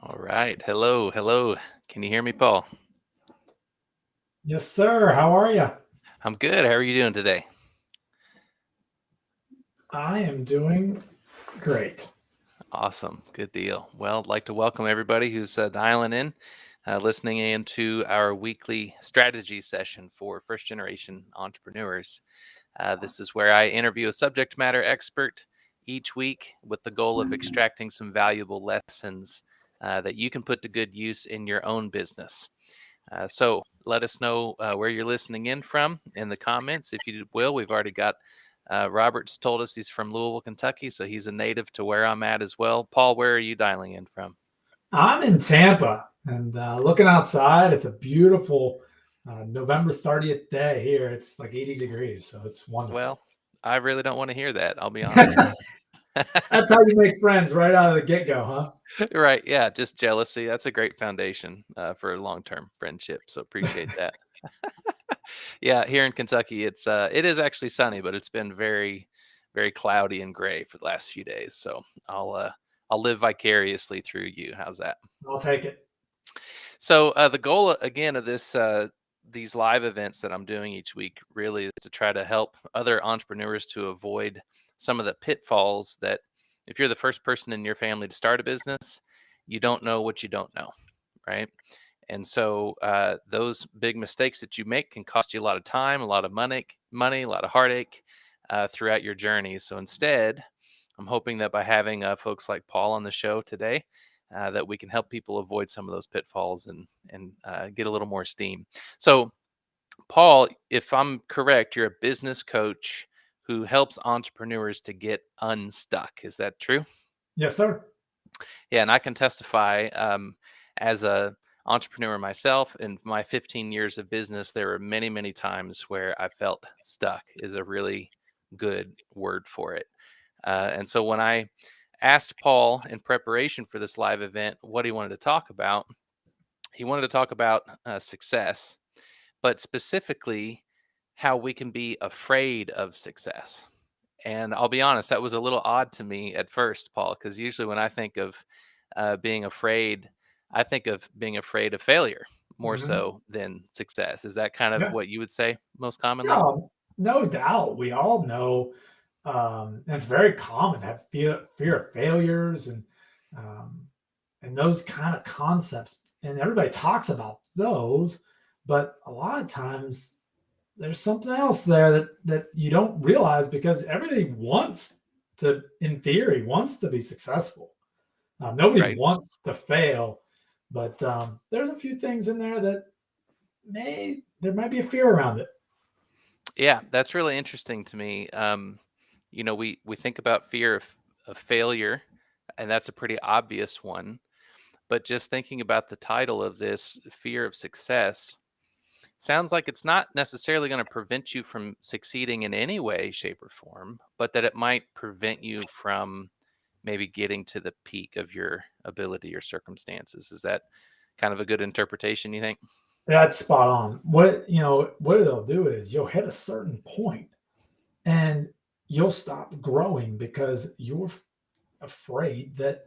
All right. Hello. Hello. Can you hear me, Paul? Yes, sir. How are you? I'm good. How are you doing today? I am doing great. Awesome. Good deal. Well, I'd like to welcome everybody who's dialing in, listening in to our weekly strategy session for first generation entrepreneurs. This is where I interview a subject matter expert each week with the goal of extracting some valuable lessons that you can put to good use in your own business. So let us know where you're listening in from in the comments, if you will. We've already got Robert's told us he's from Louisville, Kentucky, so he's a native to where I'm at as well. Paul, where are you dialing in from? I'm in Tampa and looking outside. It's a beautiful November 30th day here. It's like 80 degrees, so it's wonderful. Well, I really don't want to hear that. I'll be honest. That's how you make friends right out of the get-go, huh? Right. Yeah. Just jealousy. That's a great foundation for a long-term friendship. So appreciate that. Yeah. Here in Kentucky, it is actually sunny, but it's been very, very cloudy and gray for the last few days. So I'll live vicariously through you. How's that? I'll take it. So the goal again of these live events that I'm doing each week really is to try to help other entrepreneurs to avoid some of the pitfalls that if you're the first person in your family to start a business, you don't know what you don't know, right? And so those big mistakes that you make can cost you a lot of time, a lot of money, a lot of heartache throughout your journey. So instead, I'm hoping that by having folks like Paul on the show today, that we can help people avoid some of those pitfalls and get a little more steam. So, Paul, if I'm correct, you're a business coach who helps entrepreneurs to get unstuck. Is that true? Yes, sir. Yeah, and I can testify as a entrepreneur myself. In my 15 years of business, there were many, many times where I felt stuck. Is a really good word for it. And so when I asked Paul in preparation for this live event what he wanted to talk about, he wanted to talk about success, but specifically how we can be afraid of success. And I'll be honest, that was a little odd to me at first, Paul, because usually when I think of being afraid, I think of being afraid of failure more so than success. Is that kind of Yeah. what you would say most commonly? Yeah, no doubt. We all know, and it's very common to have fear of failures and Um, and those kind of concepts, and everybody talks about those, but a lot of times there's something else there that you don't realize because everybody wants to, in theory, wants to be successful. Nobody Right. wants to fail, but there's a few things in there that there might be a fear around it. Yeah, that's really interesting to me. We think about fear of failure, and that's a pretty obvious one. But just thinking about the title of this, fear of success, sounds like it's not necessarily going to prevent you from succeeding in any way, shape, or form, but that it might prevent you from maybe getting to the peak of your ability or circumstances. Is that kind of a good interpretation, you think? That's spot on. What it'll do is you'll hit a certain point and you'll stop growing because you're afraid that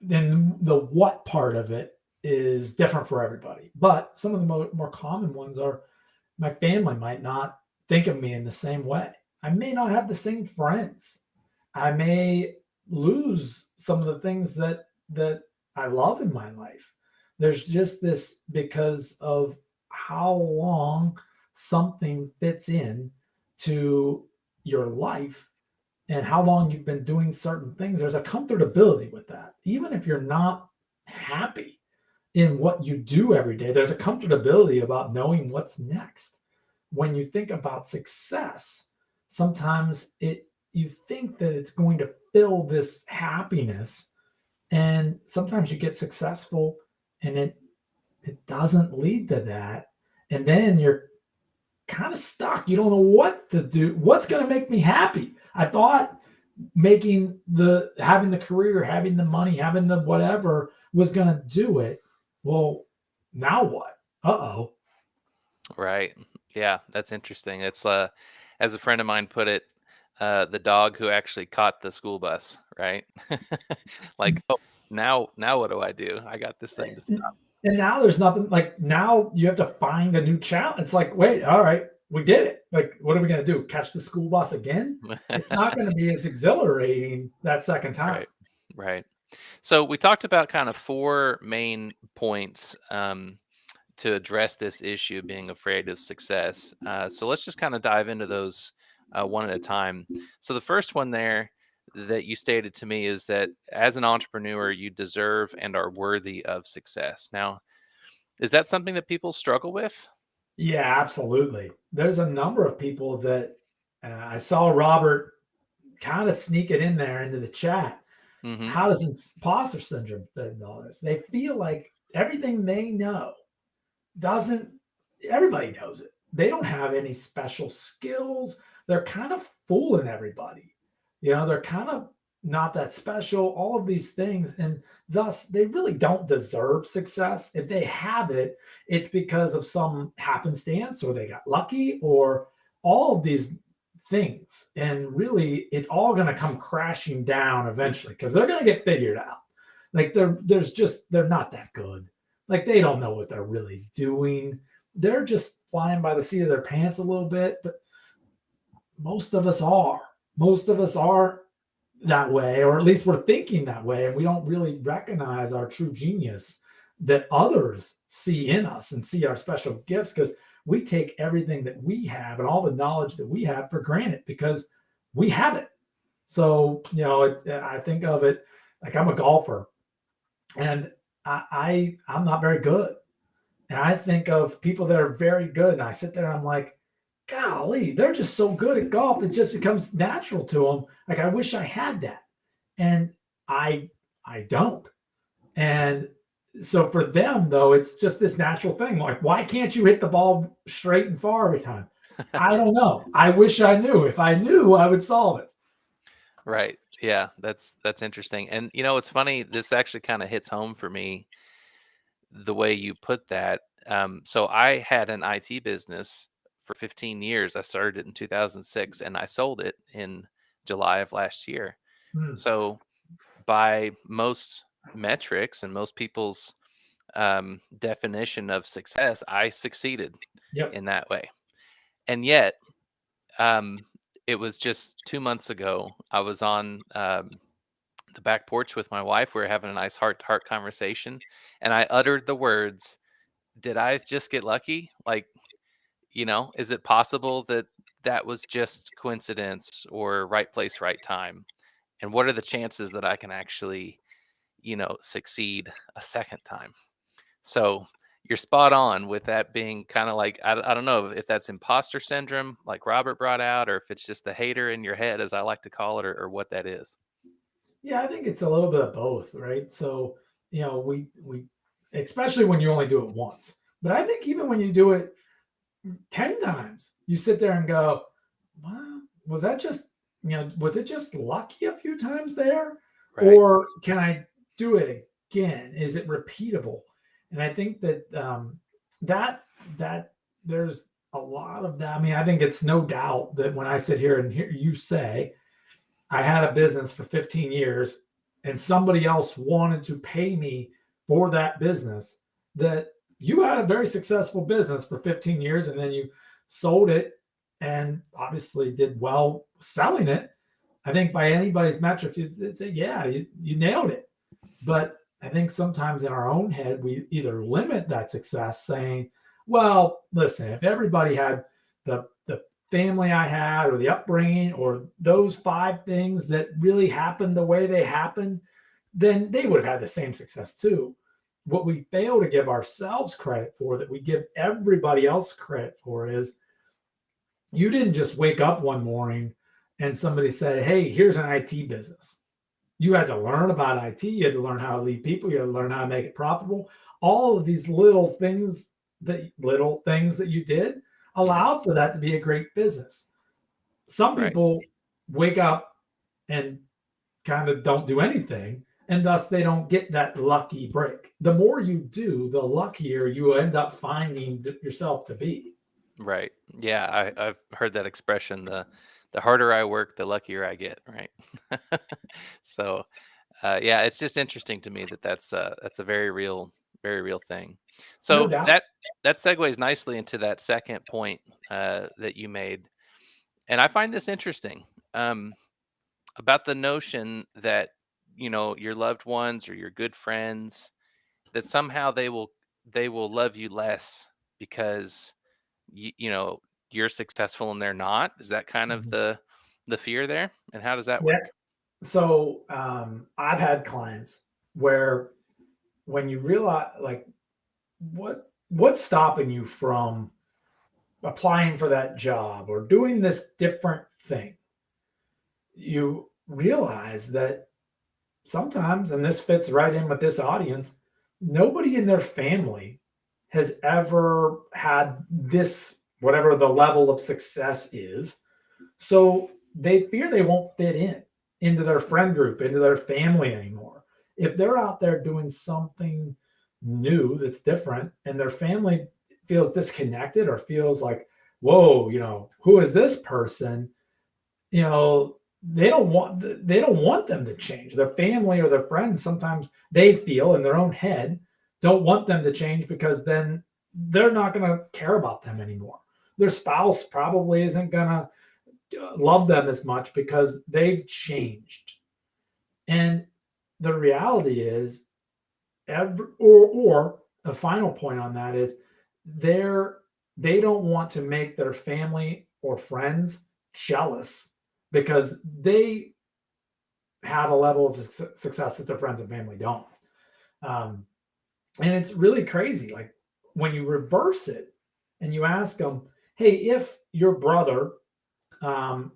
then the what part of it is different for everybody. But some of the more common ones are my family might not think of me in the same way. I may not have the same friends. I may lose some of the things that I love in my life. There's just this because of how long something fits in to your life and how long you've been doing certain things. There's a comfortability with that. Even if you're not happy in what you do every day, there's a comfortability about knowing what's next. When you think about success, sometimes it you think that it's going to fill this happiness, and sometimes you get successful and it doesn't lead to that, and then you're kind of stuck. You don't know what to do. What's going to make me happy? I thought having the career, having the money, having the whatever was going to do it. Well, now what? Uh-oh. Right. Yeah, that's interesting. It's as a friend of mine put it, the dog who actually caught the school bus, right? Like, oh, now what do I do? I got this thing to stop. And now there's nothing like now you have to find a new challenge. It's like, wait, all right, we did it. Like, what are we going to do? Catch the school bus again? It's not going to be as exhilarating that second time. Right. Right. So we talked about kind of four main points to address this issue of being afraid of success. So let's just kind of dive into those one at a time. So the first one there that you stated to me is that as an entrepreneur, you deserve and are worthy of success. Now, is that something that people struggle with? Yeah, absolutely. There's a number of people that I saw Robert kind of sneak it in there into the chat. Hmm. How does imposter syndrome fit into all this? They feel like everything they know doesn't everybody knows it. They don't have any special skills. They're kind of fooling everybody. They're kind of not that special, all of these things. And thus, they really don't deserve success. If they have it, it's because of some happenstance or they got lucky or all of these things. And really, it's all going to come crashing down eventually because they're going to get figured out. Like they're not that good. Like they don't know what they're really doing. They're just flying by the seat of their pants a little bit, but most of us are. Most of us are that way, or at least we're thinking that way, and we don't really recognize our true genius that others see in us and see our special gifts because we take everything that we have and all the knowledge that we have for granted because we have it. So, I think of it like I'm a golfer and I'm not very good. And I think of people that are very good, and I sit there and I'm like, golly, they're just so good at golf. It just becomes natural to them. Like I wish I had that, and I don't. And so for them though, it's just this natural thing. Like, why can't you hit the ball straight and far every time? I don't know. I wish I knew. If I knew, I would solve it. Right. Yeah, that's interesting. And it's funny. This actually kind of hits home for me the way you put that. So I had an IT business for 15 years. I started it in 2006 and I sold it in July of last year. Hmm. So by most metrics and most people's definition of success, I succeeded Yep. in that way. And yet, um, it was just 2 months ago. I was on the back porch with my wife. We were having a nice heart-to-heart conversation, and I uttered the words, "Did I just get lucky? Like, is it possible that that was just coincidence or right place, right time? And what are the chances that I can actually, succeed a second time?" So you're spot on with that being kind of like, I don't know if that's imposter syndrome, like Robert brought out, or if it's just the hater in your head, as I like to call it, or what that is. Yeah, I think it's a little bit of both, right? So, we especially when you only do it once. But I think even when you do it 10 times, you sit there and go, well, was it just lucky a few times there? Right. Or can I do it again? Is it repeatable? And I think that that that there's a lot of that. I mean, I think it's no doubt that when I sit here and hear you say, I had a business for 15 years and somebody else wanted to pay me for that business, that you had a very successful business for 15 years and then you sold it and obviously did well selling it. I think by anybody's metrics, you'd say, yeah, you nailed it. But I think sometimes in our own head, we either limit that success saying, well, listen, if everybody had the family I had or the upbringing or those 5 things that really happened the way they happened, then they would have had the same success too. What we fail to give ourselves credit for, that we give everybody else credit for, is you didn't just wake up one morning and somebody said, hey, here's an IT business. You had to learn about IT. You had to learn how to lead people. You had to learn how to make it profitable. All of these little things that you did Mhm. allowed for that to be a great business. Some Right. people wake up and kind of don't do anything, and thus they don't get that lucky break. The more you do, the luckier you end up finding yourself to be. Right. Yeah, I've heard that expression. The harder I work, the luckier I get. Right. So, yeah, it's just interesting to me that that's a very real thing. No So doubt. that segues nicely into that second point that you made, and I find this interesting, um, about the notion that your loved ones or your good friends, that somehow they will love you less because you're successful and they're not. Is that kind of Mhm. the fear there? And how does that Yeah. work? So I've had clients where when you realize, like, what's stopping you from applying for that job or doing this different thing, you realize that sometimes, and this fits right in with this audience, nobody in their family has ever had this, whatever the level of success is. So they fear they won't fit into their friend group, into their family anymore. If they're out there doing something new that's different and their family feels disconnected or feels like, whoa, who is this person? You know, they don't want them to change. Their family or their friends, sometimes they feel in their own head, don't want them to change because then they're not going to care about them anymore. Their spouse probably isn't going to love them as much because they've changed. And the reality is, or a final point on that is, they're they don't want to make their family or friends jealous because they have a level of success that their friends and family don't. Um, and it's really crazy. Like when you reverse it and you ask them, hey, if your brother um,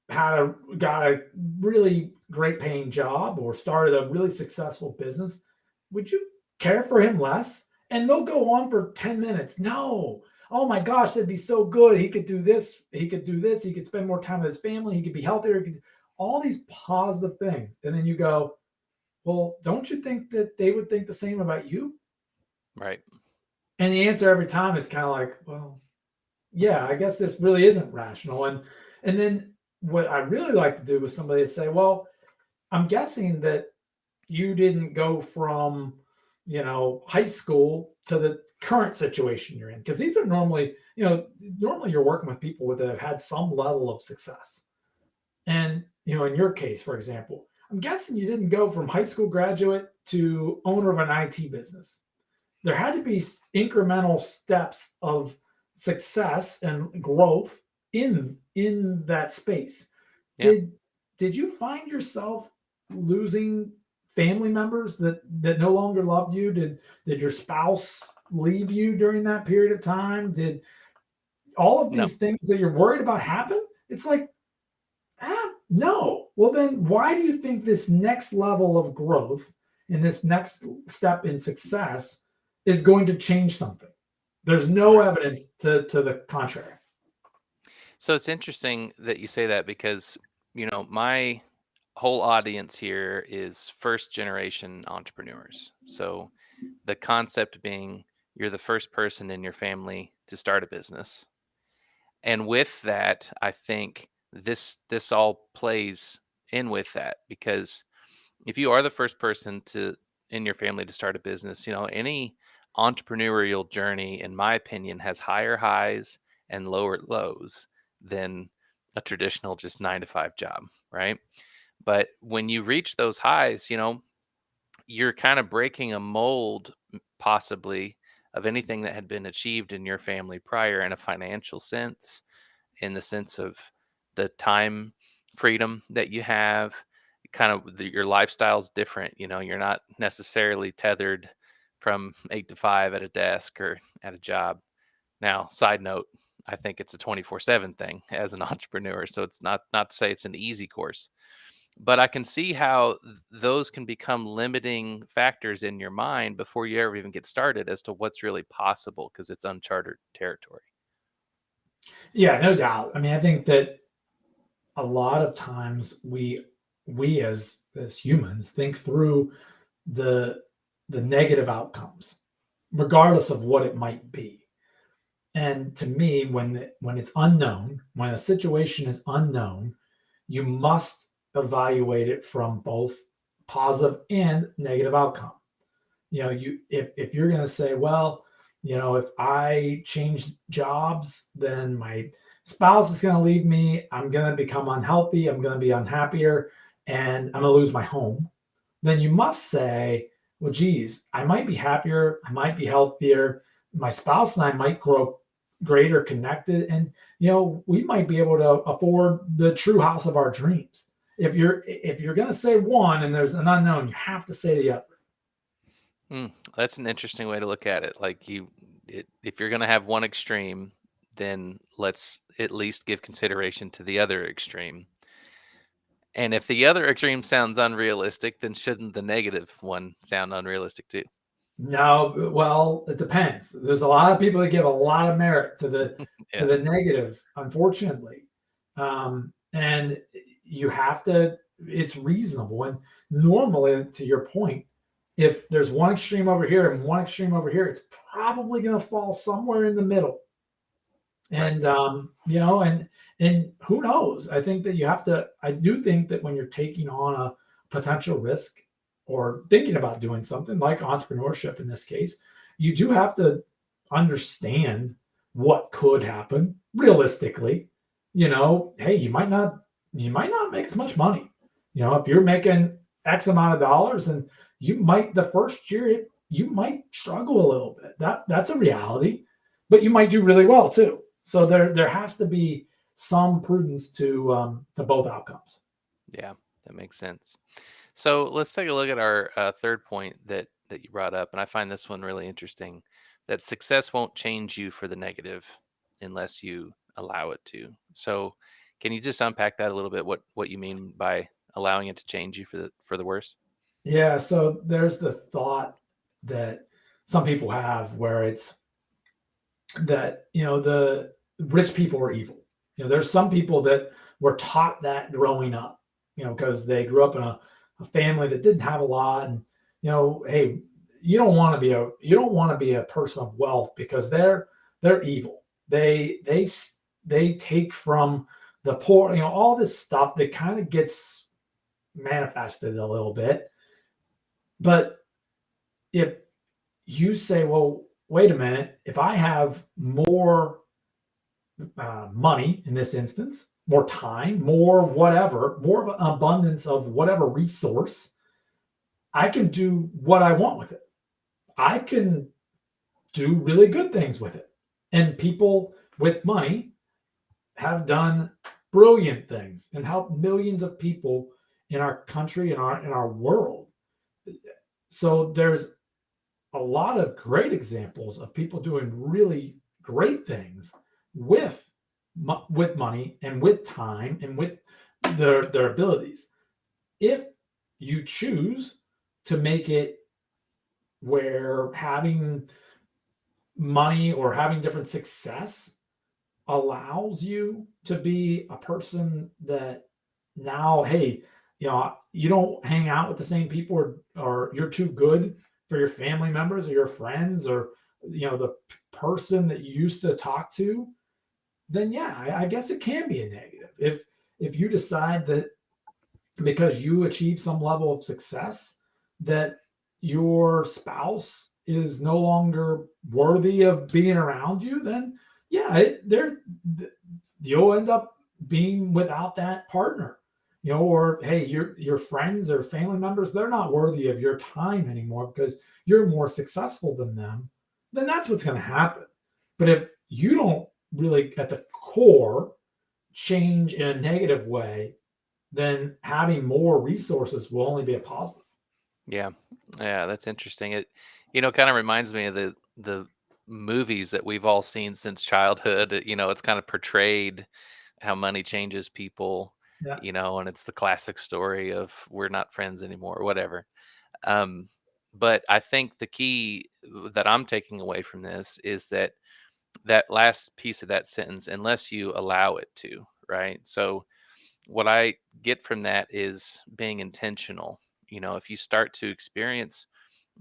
got a really great paying job or started a really successful business, would you care for him less? And they'll go on for 10 minutes. No. Oh my gosh, that'd be so good. He could do this. He could do this. He could spend more time with his family. He could be healthier. He could, all these positive things. And then you go, well, don't you think that they would think the same about you? Right. And the answer every time is kind of like, well, yeah, I guess this really isn't rational. And then what I really like to do with somebody is say, well, I'm guessing that you didn't go from, high school to the current situation you're in. Because these are normally you're working with people that have had some level of success. And, in your case, for example, I'm guessing you didn't go from high school graduate to owner of an IT business. There had to be incremental steps of success and growth in that space. Yeah. Did you find yourself losing family members that no longer loved you? Did your spouse leave you during that period of time? Did all of No. these things that you're worried about happen? It's like, no. Well, then why do you think this next level of growth and this next step in success is going to change something? There's no Right. evidence to the contrary. So it's interesting that you say that because, my whole audience here is first generation entrepreneurs. So the concept being you're the first person in your family to start a business. And with that, I think this all plays in with that because if you are the first person to in your family to start a business, any entrepreneurial journey, in my opinion, has higher highs and lower lows than a traditional just 9 to 5 job, right? But when you reach those highs, you're kind of breaking a mold, possibly, of anything that had been achieved in your family prior in a financial sense, in the sense of the time freedom that you have, kind of your lifestyle's different. You're not necessarily tethered from 8 to 5 at a desk or at a job. Now, side note, I think it's a 24/7 thing as an entrepreneur, so it's not to say it's an easy course, but I can see how those can become limiting factors in your mind before you ever even get started as to what's really possible because it's uncharted territory. Yeah, no doubt. I mean, I think that a lot of times we as humans think through the the negative outcomes, regardless of what it might be. And to me, when it's unknown, when a situation is unknown, you must evaluate it from both positive and negative outcome. You if you're going to say, well, if I change jobs, then my spouse is going to leave me, I'm going to become unhealthy, I'm going to be unhappier, and I'm going to lose my home, then you must say, well, geez, I might be happier, I might be healthier, my spouse and I might grow greater connected, and we might be able to afford the true house of our dreams. If you're going to say one and there's an unknown, you have to say the other. That's an interesting way to look at it. Like if you're going to have one extreme, then let's at least give consideration to the other extreme. And if the other extreme sounds unrealistic, then shouldn't the negative one sound unrealistic too? No, well, it depends. There's a lot of people that give a lot of merit to Yeah. the negative, unfortunately, and you have to. It's reasonable, and normally, to your point, if there's one extreme over here and one extreme over here, it's probably going to fall somewhere in the middle. Right. And and who knows? I think that you have to. I do think that when you're taking on a potential risk or thinking about doing something like entrepreneurship in this case, you do have to understand what could happen realistically. Hey, you might not make as much money. If you're making X amount of dollars, and you might the first year you might struggle a little bit. That's a reality, but you might do really well too. So there has to be some prudence to both outcomes. Yeah, that makes sense. So let's take a look at our third point that you brought up, and I find this one really interesting. That success won't change you for the negative unless you allow it to. So, can you just unpack that a little bit? What you mean by allowing it to change you for the worse? Yeah, so there's the thought that some people have where it's that the rich people are evil. There's some people that were taught that growing up, because they grew up in a family that didn't have a lot, and hey, you don't want to be a person of wealth because they're evil. They take from the poor, all this stuff that kind of gets manifested a little bit. But if you say, well, wait a minute, if I have more money in this instance, more time, more whatever, more of an abundance of whatever resource, I can do what I want with it. I can do really good things with it. And people with money have done brilliant things and helped millions of people in our country and our world. So there's a lot of great examples of people doing really great things with with money and with time and with their abilities. If you choose to make it where having money or having different success allows you to be a person that now, hey, you don't hang out with the same people, or you're too good for your family members or your friends, or the person that you used to talk to, then yeah, I guess it can be a negative. If you decide that because you achieve some level of success that your spouse is no longer worthy of being around you, then yeah, you'll end up being without that partner, or hey, your friends or family members, they're not worthy of your time anymore because you're more successful than them. Then that's what's going to happen. But if you don't really at the core change in a negative way, then having more resources will only be a positive. Yeah. Yeah, that's interesting. It, kind of reminds me of the movies that we've all seen since childhood. It's kind of portrayed how money changes people, Yeah. and it's the classic story of we're not friends anymore or whatever. Um, but I think the key that I'm taking away from this is that last piece of that sentence, unless you allow it to, right? So what I get from that is being intentional. If you start to experience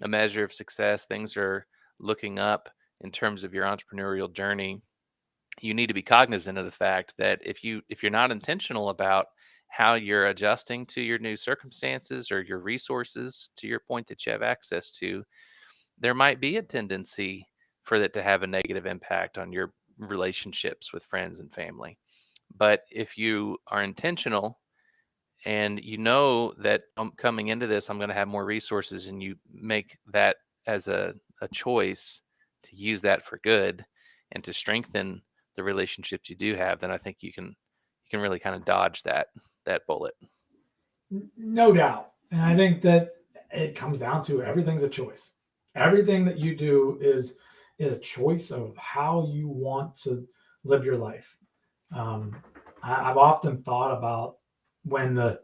a measure of success, things are looking up in terms of your entrepreneurial journey, you need to be cognizant of the fact that if you're not intentional about how you're adjusting to your new circumstances or your resources, to your point that you have access to, there might be a tendency for that to have a negative impact on your relationships with friends and family. But if you are intentional and you know that coming into this, I'm going to have more resources, and you make that as a choice to use that for good and to strengthen the relationships you do have, then I think you can really kind of dodge that bullet. No doubt. And I think that it comes down to everything's a choice. Everything that you do is a choice of how you want to live your life. Um, I've often thought about when the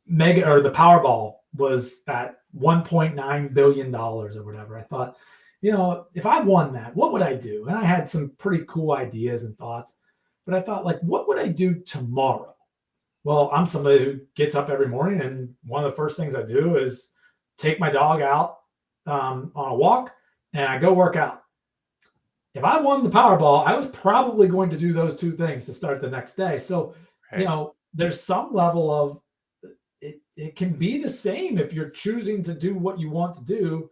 mega or the Powerball was at $1.9 billion or whatever. I thought, if I won that, what would I do? And I had some pretty cool ideas and thoughts, but I thought, like, what would I do tomorrow? Well, I'm somebody who gets up every morning, and one of the first things I do is take my dog out on a walk, and I go work out. If I won the Powerball, I was probably going to do those two things to start the next day. So, Right. there's some level of it can be the same if you're choosing to do what you want to do.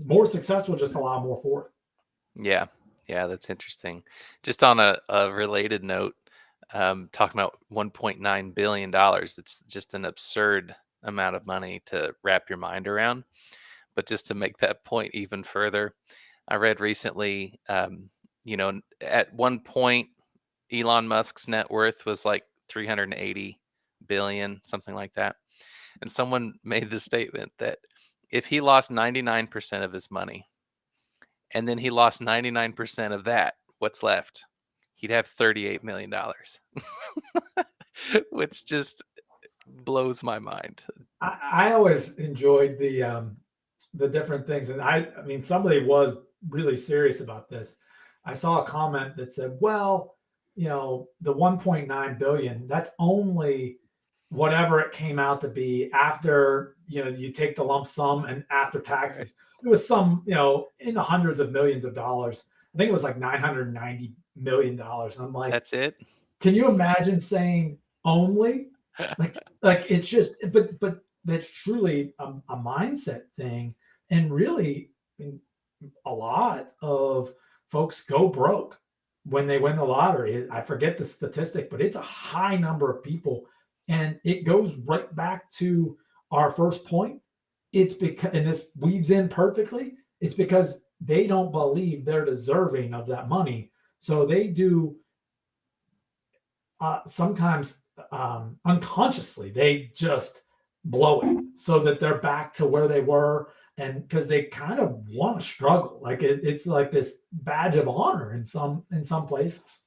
More success will just allow more for it. Yeah. Yeah, that's interesting. Just on a related note, talking about $1.9 billion, it's just an absurd amount of money to wrap your mind around. But just to make that point even further, I read recently, at one point, Elon Musk's net worth was like 380 billion, something like that. And someone made the statement that if he lost 99% of his money and then he lost 99% of that, what's left? He'd have $38 million, which just blows my mind. I always enjoyed the different things, and I mean, somebody was really serious about this. I saw a comment that said, "Well, the 1.9 billion, that's only whatever it came out to be after you take the lump sum and after Right. taxes." It was some in the hundreds of millions of dollars. I think it was like $990 million, and I'm like, That's it. can you imagine saying only? Like it's just, but that's truly a mindset thing. And really, I mean, a lot of folks go broke when they win the lottery. I forget the statistic, but it's a high number of people. And it goes right back to our first point. It's because, and this weaves in perfectly, it's because they don't believe they're deserving of that money. So they do, sometimes unconsciously, they just blow it so that they're back to where they were. And because they kind of want to struggle, like it's like this badge of honor in some places.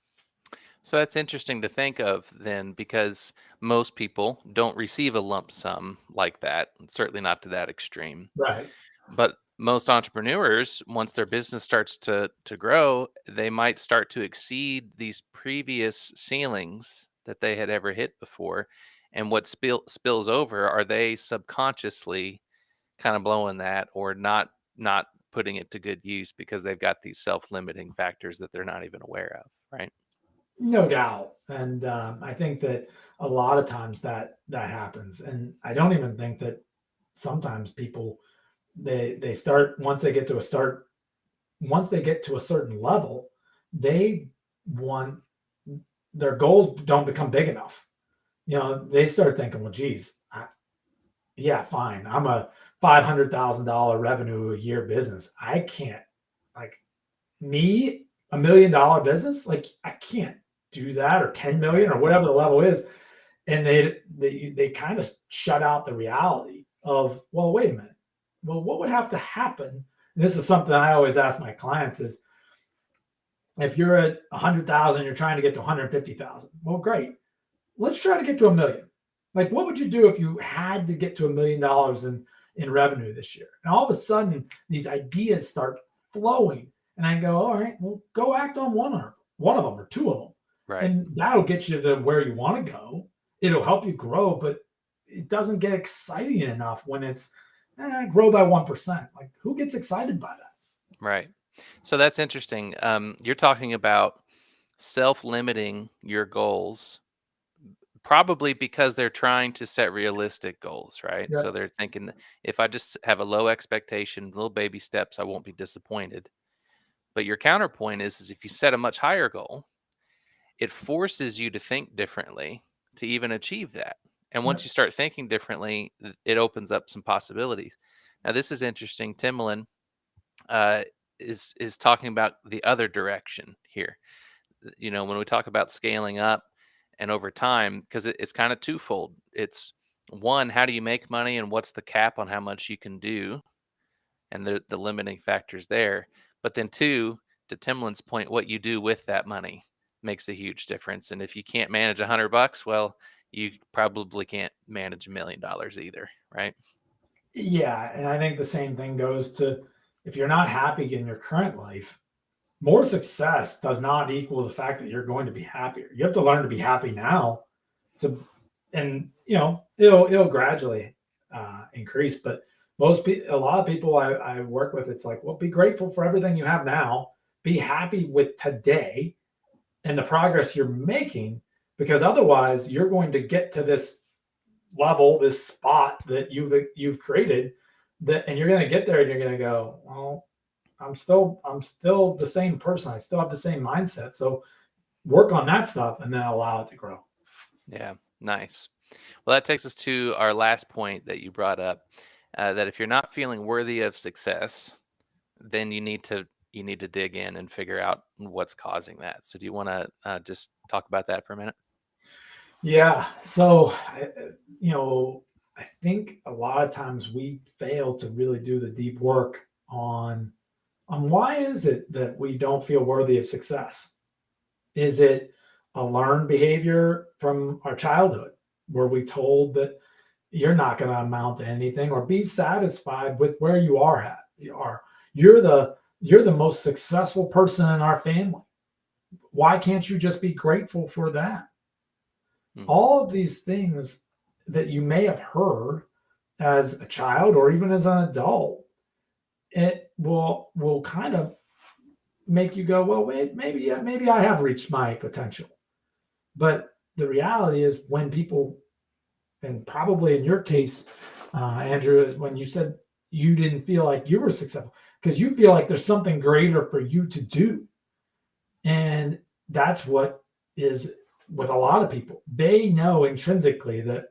So that's interesting to think of then, because most people don't receive a lump sum like that, and certainly not to that extreme. Right. But most entrepreneurs, once their business starts to grow, they might start to exceed these previous ceilings that they had ever hit before. And what spills over, are they subconsciously kind of blowing that, or not putting it to good use because they've got these self-limiting factors that they're not even aware of, right? No doubt. And I think that a lot of times that happens. And I don't even think that sometimes people, they start, once they get to a certain level, they want, their goals don't become big enough. They start thinking, well, geez, yeah, fine. I'm a $500,000 revenue a year business. I can't, like, me, $1 million business, like, I can't do that, or 10 million, or whatever the level is. And they kind of shut out the reality of, well, wait a minute. Well, what would have to happen? And this is something I always ask my clients is, if you're at 100,000, you're trying to get to 150,000. Well, great. Let's try to get to a million. Like, what would you do if you had to get to $1 million in revenue this year? And all of a sudden, these ideas start flowing. And I go, all right, well, go act on one of them or two of them. Right. And that'll get you to where you want to go. It'll help you grow, but it doesn't get exciting enough when it's grow by 1%. Like, who gets excited by that? Right. So that's interesting. You're talking about self-limiting your goals, probably because they're trying to set realistic goals, right? Yeah. So they're thinking, if I just have a low expectation, little baby steps, I won't be disappointed. But your counterpoint is if you set a much higher goal, it forces you to think differently to even achieve that. And Yeah. once you start thinking differently, it opens up some possibilities. Now, this is interesting. Timlin uh, is talking about the other direction here. When we talk about scaling up and over time, because it's kind of twofold. It's one, how do you make money, and what's the cap on how much you can do, and the limiting factors there. But then two, to Timlin's point, what you do with that money makes a huge difference. And if you can't manage $100, well, you probably can't manage $1 million either, right? Yeah. And I think the same thing goes to, if you're not happy in your current life, more success does not equal the fact that you're going to be happier. You have to learn to be happy now to, and it'll gradually increase. But a lot of people I work with, it's like, well, be grateful for everything you have now. Be happy with today and the progress you're making, because otherwise you're going to get to this level, this spot that you've created, and you're going to get there and you're going to go, well, I'm still the same person. I still have the same mindset. So work on that stuff and then allow it to grow. Yeah, nice. Well, that takes us to our last point that you brought up, that if you're not feeling worthy of success, then you need to dig in and figure out what's causing that. So do you want to just talk about that for a minute? Yeah. So, I think a lot of times we fail to really do the deep work on why is it that we don't feel worthy of success? Is it a learned behavior from our childhood? Were we told that you're not going to amount to anything, or be satisfied with where you are at? You're the most successful person in our family. Why can't you just be grateful for that? Hmm. All of these things that you may have heard as a child or even as an adult, it will kind of make you go, well, wait, maybe I have reached my potential. But the reality is, when people, and probably in your case, Andrew, is when you said you didn't feel like you were successful because you feel like there's something greater for you to do. And that's what is with a lot of people. They know intrinsically that,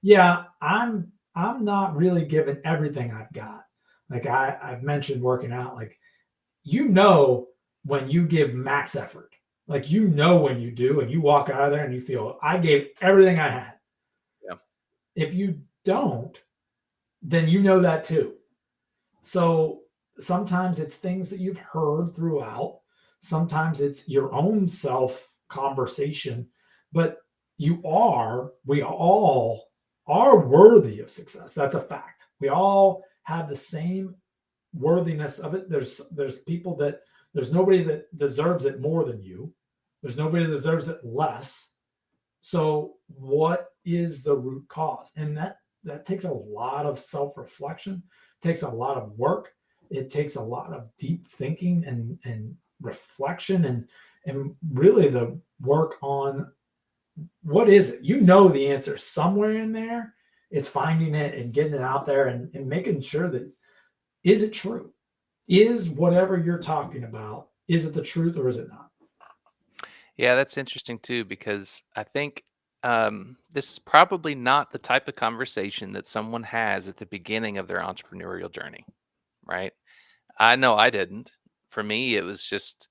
yeah, I'm not really giving everything I've got. Like I've mentioned working out, like when you give max effort. Like when you do, and you walk out of there and you feel I gave everything I had. Yeah. If you don't, then you know that too. So sometimes it's things that you've heard throughout. Sometimes it's your own self conversation, but we all are worthy of success. That's a fact. We all have the same worthiness of it. There's nobody that deserves it more than you. There's nobody that deserves it less. So what is the root cause? And that takes a lot of self-reflection, takes a lot of work, it takes a lot of deep thinking and reflection and really the work on what is it? You know the answer somewhere in there. It's finding it and getting it out there and making sure that is it true? Is whatever you're talking about, is it the truth or is it not? Yeah, that's interesting too, because I think this is probably not the type of conversation that someone has at the beginning of their entrepreneurial journey, right? I know I didn't. For me, it was just,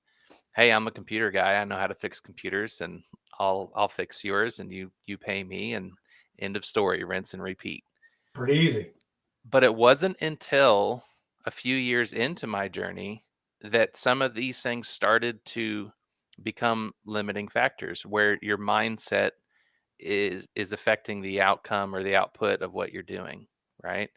hey, I'm a computer guy. I know how to fix computers, and I'll fix yours, and you pay me, and end of story, rinse and repeat. Pretty easy. But it wasn't until a few years into my journey that some of these things started to become limiting factors, where your mindset is affecting the outcome or the output of what you're doing, right?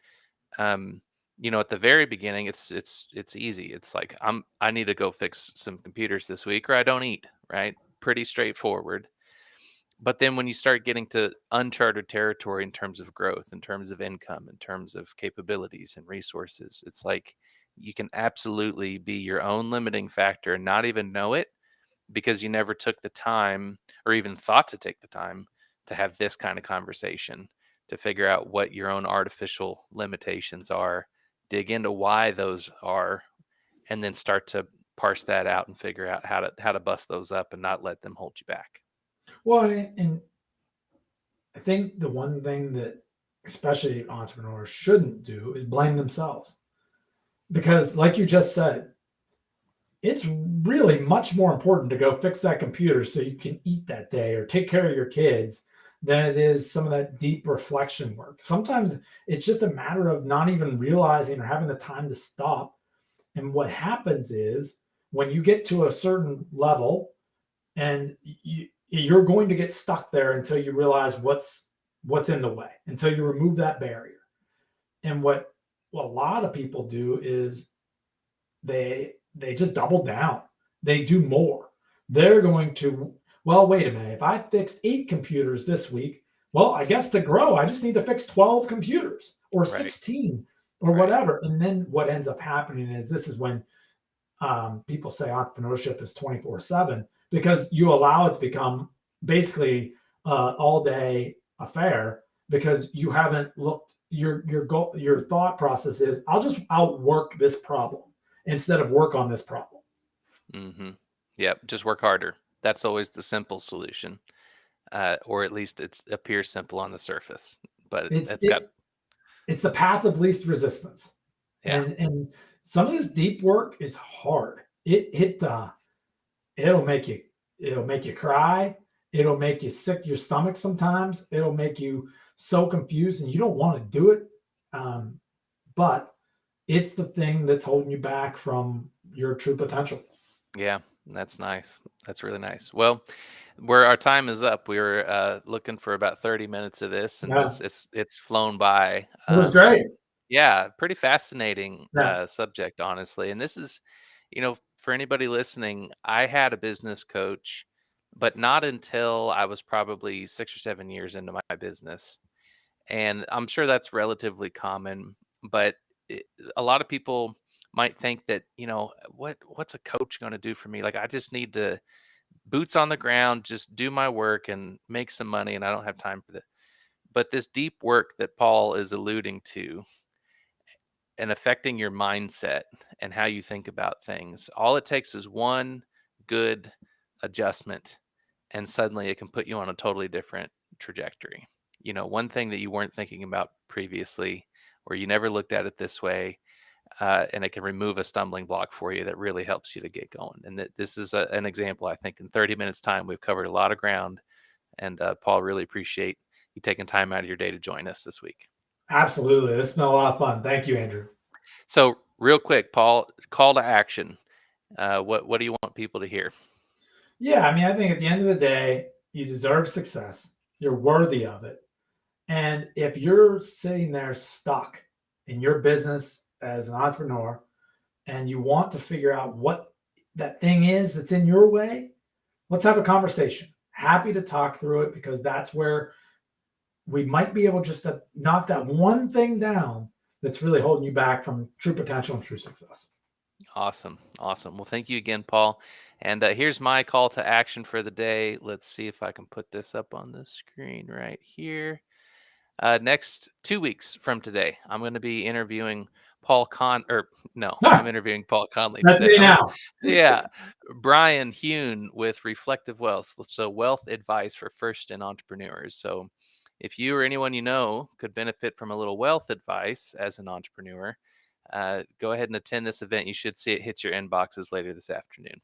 um at the very beginning, it's easy. It's like, I need to go fix some computers this week, or I don't eat, right? Pretty straightforward. But then when you start getting to uncharted territory in terms of growth, in terms of income, in terms of capabilities and resources, it's like you can absolutely be your own limiting factor and not even know it, because you never took the time or even thought to take the time to have this kind of conversation, to figure out what your own artificial limitations are, dig into why those are, and then start to parse that out and figure out how to bust those up and not let them hold you back. Well, and I think the one thing that especially entrepreneurs shouldn't do is blame themselves. Because, like you just said, it's really much more important to go fix that computer so you can eat that day or take care of your kids than it is some of that deep reflection work. Sometimes it's just a matter of not even realizing or having the time to stop. And what happens is when you get to a certain level and you're going to get stuck there until you realize what's in the way, until you remove that barrier. And what a lot of people do is they just double down. They do more. They're going to, well, wait a minute. If I fixed 8 computers this week, well, I guess to grow, I just need to fix 12 computers or Right. 16 or Right. whatever. And then what ends up happening is this is when people say entrepreneurship is 24/7 because you allow it to become basically all day affair because you haven't looked your goal, your thought process is I'll just outwork this problem instead of work on this problem. Mm-hmm. Yep. Just work harder. That's always the simple solution, or at least it appears simple on the surface. But It's it's got, it it's the path of least resistance. yeah, And some of this deep work is hard. It'll make you it'll make you cry. It'll make you sick to your stomach sometimes. It'll make you so confused and you don't want to do it. Um, but it's the thing that's holding you back from your true potential. yeah. That's nice. That's really nice. Well, where our time is up, we were looking for about 30 minutes of this, and Yeah, it's flown by. it was great. Yeah, pretty fascinating Yeah, subject, honestly. And this is, for anybody listening, I had a business coach, but not until I was probably 6 or 7 years into my business. And I'm sure that's relatively common, but a lot of people might think that, what's a coach going to do for me? Like, I just need to boots on the ground, just do my work and make some money, and I don't have time for that. But this deep work that Paul is alluding to, and affecting your mindset and how you think about things. All it takes is one good adjustment, and suddenly it can put you on a totally different trajectory. One thing that you weren't thinking about previously, or you never looked at it this way, and it can remove a stumbling block for you that really helps you to get going. And this is an example. I think in 30 minutes time, we've covered a lot of ground. And Paul, really appreciate you taking time out of your day to join us this week. Absolutely. This has been a lot of fun. Thank you, Andrew. So real quick, Paul, call to action. What do you want people to hear? Yeah, I mean, I think at the end of the day, you deserve success. You're worthy of it. And if you're sitting there stuck in your business as an entrepreneur and you want to figure out what that thing is that's in your way, let's have a conversation. Happy to talk through it, because that's where we might be able just to knock that one thing down that's really holding you back from true potential and true success. Awesome. Awesome. Well, thank you again, Paul. And here's my call to action for the day. Let's see if I can put this up on the screen right here. Next 2 weeks from today, I'm going to be interviewing I'm interviewing Paul Conley That's today. me now. Yeah, Brian Hune with Reflective Wealth. So wealth advice for first-in entrepreneurs. So if you or anyone you know could benefit from a little wealth advice as an entrepreneur, go ahead and attend this event. You should see it hit your inboxes later this afternoon.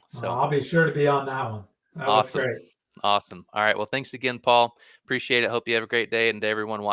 So I'll be sure to be on that one. That looks awesome. great. Awesome. All right. Well, thanks again, Paul. Appreciate it. Hope you have a great day. And to everyone watching,